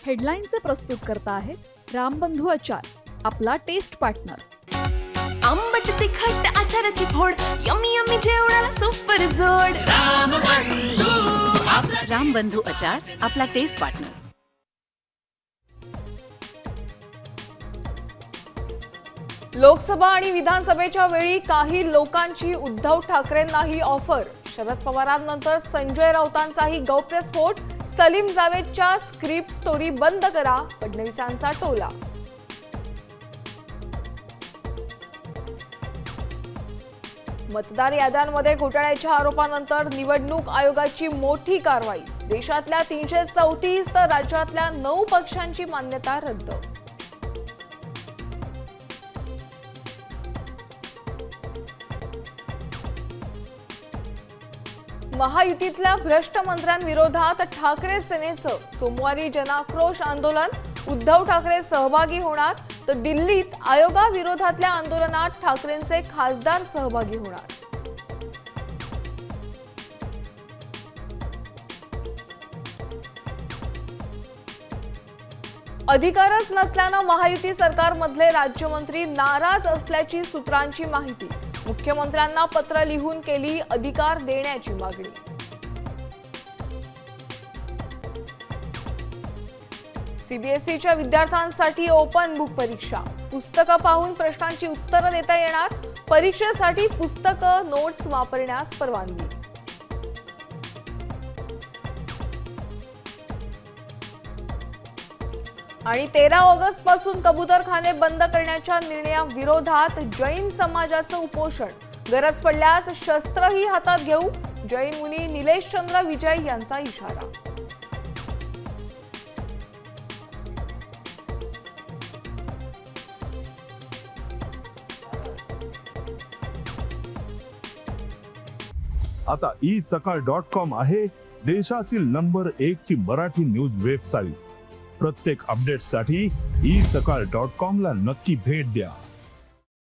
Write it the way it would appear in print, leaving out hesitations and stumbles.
हेडलाईनचे प्रस्तुत करता आहेत रामबंधू आचार, आपला टेस्ट पार्टनर. आंबट तिखट आचाराची फोड, यम्मी यम्मी जेवणाला सुपर जोड. रामबंधू आचार, आपला टेस्ट पार्टनर. लोकसभा आणि विधानसभेच्या वेळी काही लोकांची उद्धव ठाकरेंनाही ऑफर. शरद पवारांनंतर संजय राऊतांचाही गौप्यस्फोट. सलीम जावेदच्या स्क्रिप्ट स्टोरी बंद करा, फडणवीसांचा टोला. मतदार याद्यांमध्ये घोटाळ्याच्या आरोपानंतर निवडणूक आयोगाची मोठी कारवाई. देशातल्या 334 तर राज्यातल्या 9 पक्षांची मान्यता रद्द. महायुतीतल्या भ्रष्ट मंत्र्यांविरोधात ठाकरे सेनेचं सोमवारी जनाक्रोश आंदोलन. उद्धव ठाकरे सहभागी होणार तर दिल्लीत आयोगाविरोधातल्या आंदोलनात ठाकरेंचे खासदार सहभागी होणार. अधिकारच नसल्यानं महायुती सरकारमधले राज्यमंत्री नाराज असल्याची सूत्रांची माहिती. मुख्यमंत्र्यांना पत्र लिहून केली अधिकार देण्याची मागणी. सीबीएसईच्या विद्यार्थ्यांसाठी ओपन बुक परीक्षा. पुस्तकं पाहून प्रश्नांची उत्तरं देता येणार. परीक्षेसाठी पुस्तकं, नोट्स वापरण्यास परवानगी. आणि 13 ऑगस्ट पासून कबूतरखाने बंद करण्याच्या निर्णयाविरोधात जैन समाजाचं उपोषण. गरज पडल्यास शस्त्रही हातात घेऊ, जैन मुनी निलेशचंद्र विजय यांचा इशारा. आता isakal.com आहे देशातील नंबर 1 ची मराठी न्यूज वेबसाईट. प्रत्येक अपडेटसाठी isakal.com ला नक्की भेट द्या.